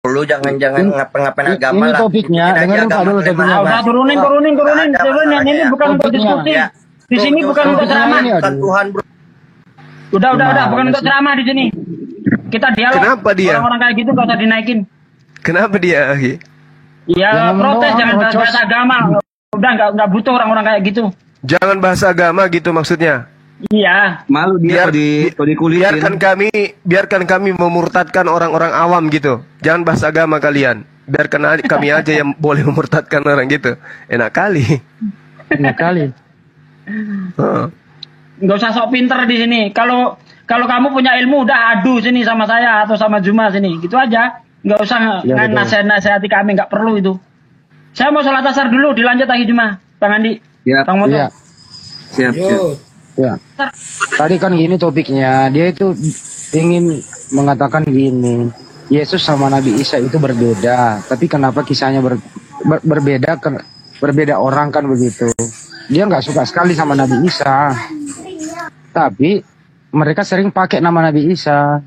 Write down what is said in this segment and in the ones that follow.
Lu jangan ngapa-ngapain agama ini lah. topiknya, Bikin aja dengerin Pak agama dulu dari topiknya, mana. Pak. Udah turunin. Ada masalahnya Ini ya. bukan untuk Topiknya. diskusi. Ya. Di sini bukan untuk ceramah. Bukan Tuhan, bro. Udah, bukan Gimana untuk sih? ceramah di sini. Kita dialog. Kenapa dia? Orang-orang kayak gitu gak usah dinaikin. Kenapa dia, Aki? Ya Jangan protes, doang, jangan ngocos. bahas agama. Udah nggak butuh orang-orang kayak gitu. Jangan bahas agama gitu maksudnya. Iya. Malu dia kalau dikulitin. Biarkan kami memurtadkan orang-orang awam gitu. Jangan bahas agama kalian. Biarkan kami aja yang boleh memurtadkan orang gitu. Enak kali. Enak kali. Nggak usah sok pinter di sini. Kalau kamu punya ilmu udah adu sini sama saya atau sama Juma sini. Gitu aja. Nggak usah Ya, betul. nasihati kami, nggak perlu itu. Saya mau sholat asar dulu, dilanjut lagi Juma. Bang Andi. Ya. Bang Moto. Iya. Siap. Ya. Tadi kan gini topiknya, dia itu ingin mengatakan gini, Yesus sama Nabi Isa itu berbeda, tapi kenapa kisahnya berbeda? Berbeda orang kan begitu. Dia nggak suka sekali sama Nabi Isa, tapi mereka sering pakai nama Nabi Isa.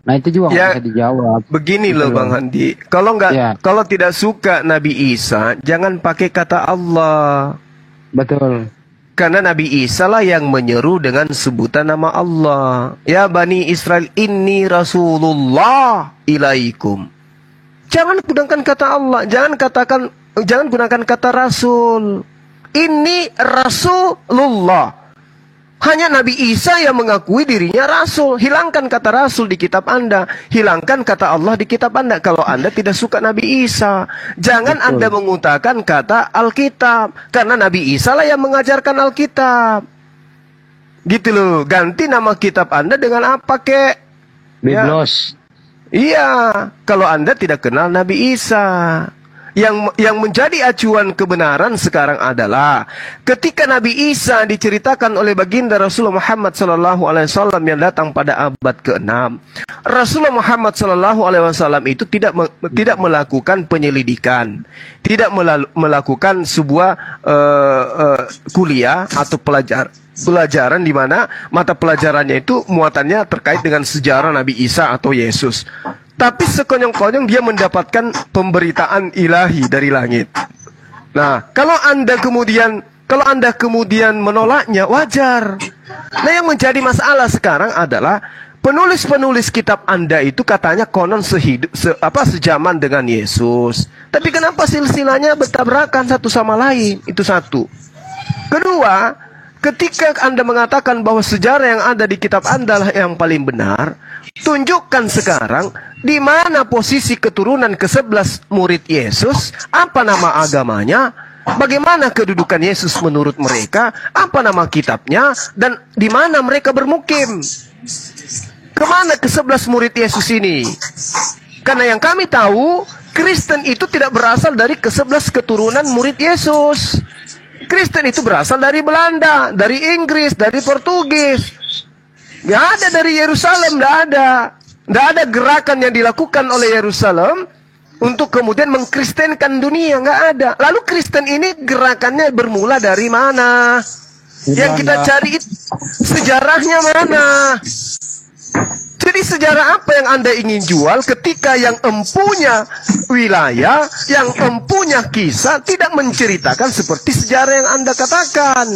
Nah itu juga nggak Ya, bisa dijawab. Begini Gitu loh Bang Handi. Kalau Ya. kalau tidak suka Nabi Isa, jangan pakai kata Allah. Betul. Karena Nabi Isa lah yang menyeru dengan sebutan nama Allah. Ya Bani Israel, inni Rasulullah ilaikum. Jangan gunakan kata Allah. Jangan gunakan kata Rasul. Ini Rasulullah. Hanya Nabi Isa yang mengakui dirinya Rasul. Hilangkan kata Rasul di kitab Anda. Hilangkan kata Allah di kitab Anda. Kalau Anda tidak suka Nabi Isa. Jangan Betul. Anda mengutarakan kata Alkitab. Karena Nabi Isa lah yang mengajarkan Alkitab. Gitu loh. Ganti nama kitab Anda dengan apa kek? Ya. Biblos. Iya. Kalau Anda tidak kenal Nabi Isa. Yang menjadi acuan kebenaran sekarang adalah ketika Nabi Isa diceritakan oleh baginda Rasulullah Muhammad SAW yang datang pada abad ke-6, Rasulullah Muhammad SAW itu tidak melakukan penyelidikan, tidak melakukan sebuah kuliah atau pelajaran di mana mata pelajarannya itu muatannya terkait dengan sejarah Nabi Isa atau Yesus. Tapi sekonyong-konyong dia mendapatkan pemberitaan ilahi dari langit. Nah, kalau Anda kemudian menolaknya, wajar. Nah, yang menjadi masalah sekarang adalah penulis-penulis kitab Anda itu katanya konon sejaman dengan Yesus. Tapi kenapa silsilahnya bertabrakan satu sama lain? Itu satu. Kedua, ketika Anda mengatakan bahwa sejarah yang ada di kitab Anda lah yang paling benar, tunjukkan sekarang di mana posisi keturunan ke-11 murid Yesus, apa nama agamanya, bagaimana kedudukan Yesus menurut mereka, apa nama kitabnya, dan di mana mereka bermukim. Kemana ke-11 murid Yesus ini? Karena yang kami tahu, Kristen itu tidak berasal dari ke-11 keturunan murid Yesus. Kristen itu berasal dari Belanda, dari Inggris, dari Portugis. Nggak ada dari Yerusalem, nggak ada. Nggak ada gerakan yang dilakukan oleh Yerusalem untuk kemudian mengkristenkan dunia, nggak ada. Lalu Kristen ini gerakannya bermula dari mana? Yang kita cari sejarahnya mana? Jadi sejarah apa yang Anda ingin jual ketika yang empunya wilayah, yang empunya kisah tidak menceritakan seperti sejarah yang Anda katakan?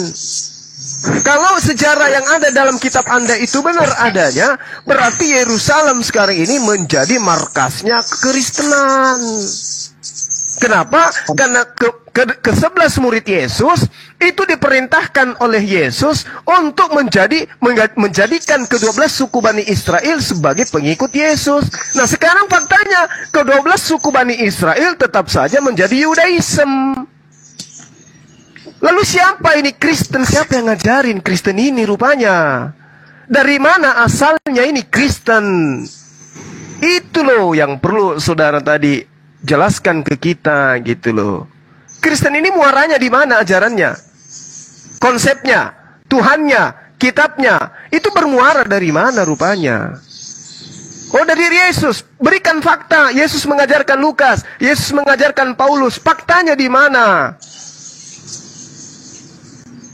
Kalau sejarah yang ada dalam kitab Anda itu benar adanya, berarti Yerusalem sekarang ini menjadi markasnya kekristenan. Kenapa? Karena ke-11 murid Yesus itu diperintahkan oleh Yesus untuk menjadikan ke-12 suku Bani Israel sebagai pengikut Yesus. Nah sekarang faktanya ke-12 suku Bani Israel tetap saja menjadi Yudaism. Lalu siapa ini Kristen? Siapa yang ngajarin Kristen ini rupanya? Dari mana asalnya ini Kristen? Itu loh yang perlu saudara tadi jelaskan ke kita gitu loh. Kristen ini muaranya di mana ajarannya? Konsepnya, Tuhannya, kitabnya, itu bermuara dari mana rupanya? Oh dari Yesus, berikan fakta. Yesus mengajarkan Lukas, Yesus mengajarkan Paulus. Faktanya di mana?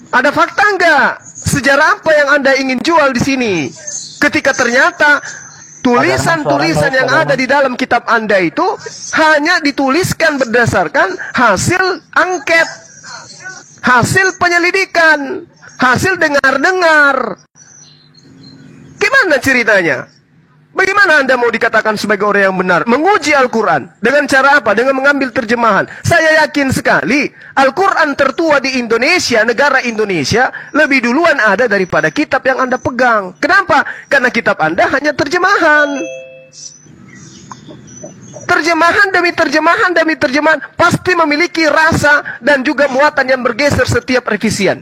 Ada fakta enggak? Sejarah apa yang Anda ingin jual di sini? Ketika ternyata tulisan-tulisan yang ada di dalam kitab Anda itu hanya dituliskan berdasarkan hasil angket, hasil penyelidikan, hasil dengar-dengar. Gimana ceritanya? Bagaimana Anda mau dikatakan sebagai orang yang benar? Menguji Al-Quran. Dengan cara apa? Dengan mengambil terjemahan. Saya yakin sekali, Al-Quran tertua di Indonesia, negara Indonesia, lebih duluan ada daripada kitab yang Anda pegang. Kenapa? Karena kitab Anda hanya terjemahan. Terjemahan demi terjemahan demi terjemahan pasti memiliki rasa dan juga muatan yang bergeser setiap revisian.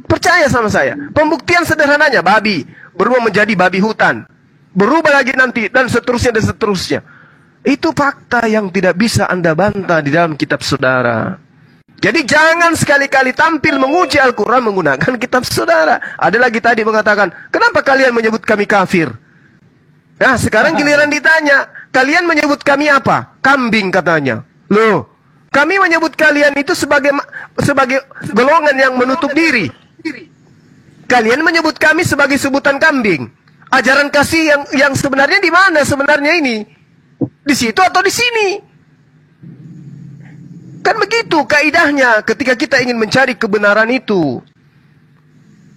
Percaya sama saya. Pembuktian sederhananya, babi berubah menjadi babi hutan. Berubah lagi nanti, dan seterusnya dan seterusnya. Itu fakta yang tidak bisa Anda bantah di dalam kitab saudara. Jadi jangan sekali-kali tampil menguji Al-Quran menggunakan kitab saudara. Ada lagi tadi mengatakan, kenapa kalian menyebut kami kafir? Nah sekarang giliran ditanya, kalian menyebut kami apa? Kambing katanya. Loh, kami menyebut kalian itu sebagai golongan yang menutup diri. Kalian menyebut kami sebagai sebutan kambing. Ajaran kasih yang sebenarnya di mana sebenarnya ini? Di situ atau di sini? Kan begitu kaidahnya ketika kita ingin mencari kebenaran itu.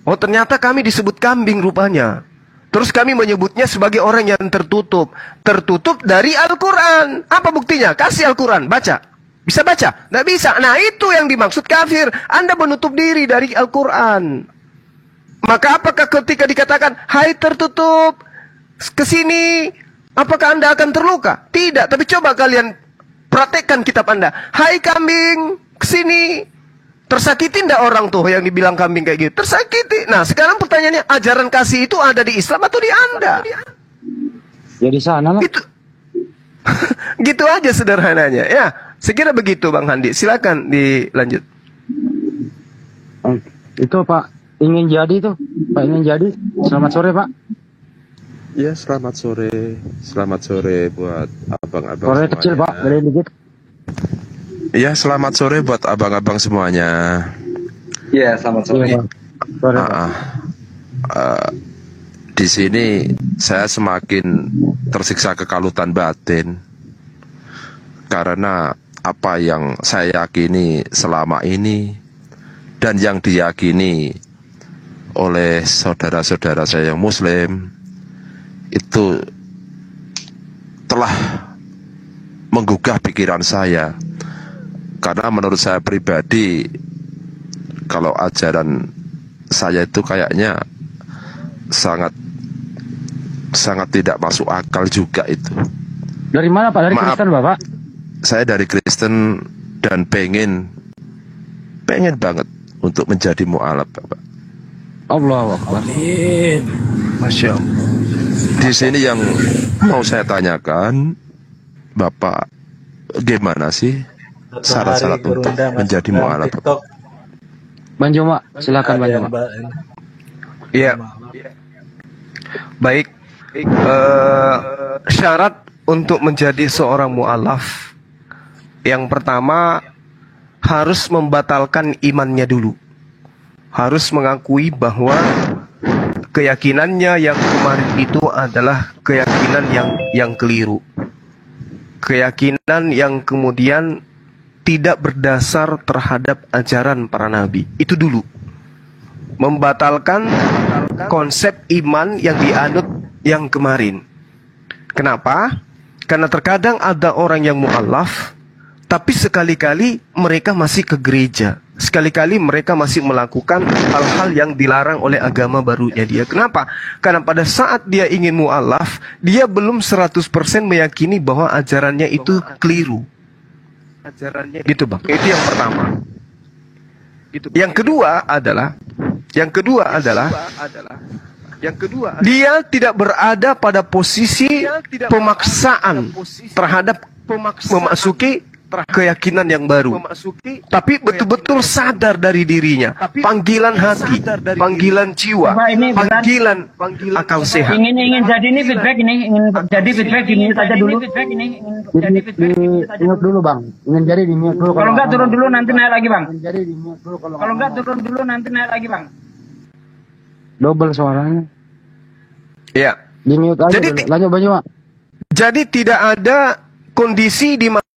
Oh ternyata kami disebut kambing rupanya. Terus kami menyebutnya sebagai orang yang tertutup. Tertutup dari Al-Quran. Apa buktinya? Kasih Al-Quran, baca. Bisa baca? Nggak bisa. Nah itu yang dimaksud kafir. Anda menutup diri dari Al-Quran. Maka apakah ketika dikatakan, hai tertutup, ke sini, apakah Anda akan terluka? Tidak, tapi coba kalian praktekkan kitab Anda. Hai kambing, ke sini. Tersakiti enggak orang tuh yang dibilang kambing kayak gitu? Tersakiti. Nah sekarang pertanyaannya, ajaran kasih itu ada di Islam atau di Anda? Ya di sana lah. Gitu. Gitu aja sederhananya. Ya, sekira begitu Bang Handi. Silakan dilanjut. Itu Pak. Ingin jadi tuh, Pak ingin jadi. Selamat sore Pak. Ya selamat sore. Selamat sore buat abang-abang Sore semuanya. kecil Pak, boleh dikit. Ya selamat sore buat abang-abang semuanya. Iya, selamat sore. Iya, Pak. Sore Pak. Di sini saya semakin tersiksa kekalutan batin. Karena apa yang saya yakini selama ini dan yang diyakini oleh saudara-saudara saya yang muslim itu telah menggugah pikiran saya. Karena menurut saya pribadi, kalau ajaran saya itu kayaknya sangat tidak masuk akal juga itu. Dari mana Pak? Dari Kristen Bapak? Saya dari Kristen dan pengen banget untuk menjadi mu'alaf Bapak. Allahu Akbar. Masya Allah. Di sini yang mau saya tanyakan, Bapak, gimana sih syarat-syarat untuk menjadi mu'alaf? Bang Joma, silakan Bang Joma. Iya. Baik. Syarat untuk menjadi seorang mu'alaf, yang pertama harus membatalkan imannya dulu. Harus mengakui bahwa keyakinannya yang kemarin itu adalah keyakinan yang keliru. Keyakinan yang kemudian tidak berdasar terhadap ajaran para nabi. Itu dulu. Membatalkan konsep iman yang dianut yang kemarin. Kenapa? Karena terkadang ada orang yang mu'alaf, tapi sekali-kali mereka masih ke gereja. Sekali-kali mereka masih melakukan hal-hal yang dilarang oleh agama barunya dia. Kenapa? Karena pada saat dia ingin mu'alaf, dia belum 100% meyakini bahwa ajarannya itu keliru. Gitu Bang. Itu yang pertama. Yang kedua adalah dia tidak berada pada posisi pemaksaan terhadap memasuki keyakinan yang baru, tapi betul-betul sadar dari dirinya, panggilan hati, panggilan jiwa, panggilan akal sehat. Ingin jadi ini feedback ini, ingin jadi feedback ini saja dulu. Di-mute dulu Bang. Ingin jadi di-mute dulu. Kalau enggak turun dulu nanti naik lagi Bang. Ingin jadi di-mute dulu Kalau enggak turun dulu nanti naik lagi Bang. Double suaranya. Ya, Di mute aja Jadi dulu. Lanjut Bang Juma. Jadi tidak ada kondisi di mana